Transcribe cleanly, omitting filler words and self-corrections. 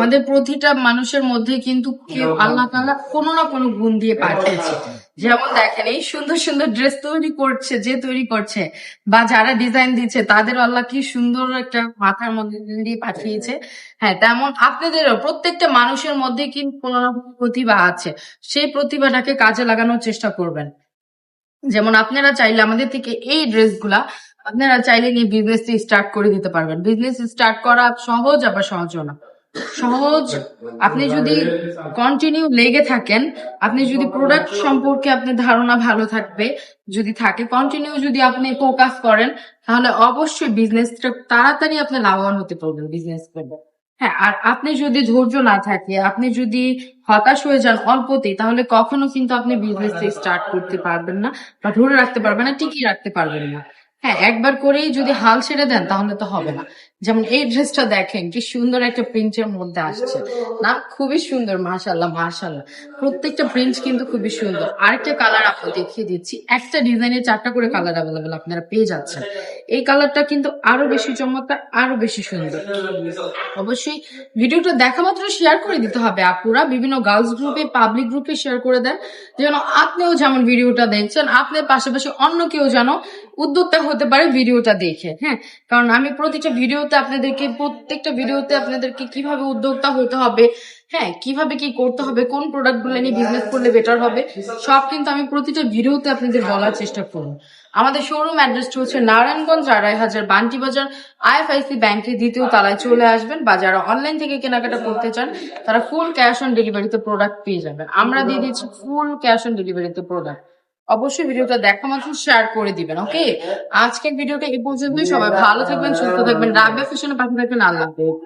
আমাদের প্রতিটা মানুষের মধ্যে কিন্তু কেউ আল্লাহ তাআলা কোনো না কোনো গুণ দিয়ে পাঠিয়েছে। যেমন দেখেন এই সুন্দর সুন্দর ড্রেস তৈরি করছে, যে তৈরি করছে বা যারা ডিজাইন দিচ্ছে তাদের আল্লাহ কি সুন্দর একটা মাথার মধ্যে দিয়ে পাঠিয়েছে। হ্যাঁ, তেমন আপনাদেরও প্রত্যেকটা মানুষের মধ্যে কিন্তু কোনো না কোনো প্রতিভা আছে। সেই প্রতিভাটাকে কাজে লাগানোর চেষ্টা করবেন। যেমন আপনারা চাইলে আমাদের থেকে এই ড্রেসগুলা আপনারা চাইলে নিয়ে বিজনেস স্টার্ট করে দিতে পারবেন। বিজনেস স্টার্ট করা সহজ, আবার সহজও না। সহজ, আপনি যদি কন্টিনিউ লেগে থাকেন, আপনি যদি প্রোডাক্ট সম্পর্কে আপনার ধারণা ভালো থাকবে, যদি থাকে কন্টিনিউ, যদি আপনি ফোকাস করেন, তাহলে অবশ্যই বিজনেসটা তাড়াতাড়ি আপনি লাভবান হতে পারবেন বিজনেস করবে। হ্যাঁ, আর আপনি যদি ধৈর্য না থাকে, আপনি যদি হতাশ হয়ে যান অল্পতেই, তাহলে কখনো কিন্তু আপনি বিজনেস স্টার্ট করতে পারবেন না বা ধরে রাখতে পারবেন না, টিকিয়ে রাখতে পারবেন না। হ্যাঁ, একবার করেই যদি হাল ছেড়ে দেন তাহলে তো হবে না। যেমন এই ড্রেসটা দেখেন কি সুন্দর একটা প্রিন্টের মধ্যে আসছে না, খুবই সুন্দর, মাশাল্লাহ মাশাল্লাহ। প্রত্যেকটা প্রিন্ট কিন্তু খুবই সুন্দর। আরেকটা কালার আপনাকে দেখিয়ে দিচ্ছি, একটা ডিজাইনের 4টা করে কালার অ্যাভেলেবেল আপনারা পেয়ে যাচ্ছেন। এই কালারটা কিন্তু আরো বেশি চমৎকার, আরো বেশি সুন্দর। অবশ্যই ভিডিওটা দেখা মাত্র শেয়ার করে দিতে হবে আপুরা, বিভিন্ন গার্লস গ্রুপে, পাবলিক গ্রুপে শেয়ার করে দেন, যেন আপনিও যেমন ভিডিওটা দেখছেন আপনার পাশাপাশি অন্য কেউ যেন উদ্যোক্তা হতে পারে ভিডিওটা দেখে। হ্যাঁ, কারণ আমি প্রতিটা ভিডিওতে আপনাদেরকে, প্রত্যেকটা ভিডিওতে আপনাদেরকে কিভাবে উদ্যোক্তা হতে হবে, হ্যাঁ কিভাবে কি করতে হবে, কোন প্রোডাক্ট গুলো নিয়ে বিজনেস করলে বেটার হবে, সব কিন্তু আমি প্রতিটা ভিডিওতে আপনাদের বলার চেষ্টা করব। আমাদের শোরুম অ্যাড্রেসটা হচ্ছে নারায়ণগঞ্জ ২৫০০ বান্টি বাজার, আইএফআইসি ব্যাংকের ২য় তলায় চলে আসবেন। বা যারা অনলাইন থেকে কেনাকাটা করতে চান তারা ফুল ক্যাশ অন ডেলিভারিতে প্রোডাক্ট পেয়ে যাবেন। আমরা দিয়ে দিচ্ছি ফুল ক্যাশ অন ডেলিভারিতে প্রোডাক্ট। অবশ্যই ভিডিওটা দেখা মাত্র শেয়ার করে দিবেন। ওকে, আজকের ভিডিওটা এই পর্যন্তই। সবাই ভালো থাকবেন, সুস্থ থাকবেন, রাবেয়া ফ্যাশনে পাঠিয়ে থাকবেন। আল্লাহ হাফেজ।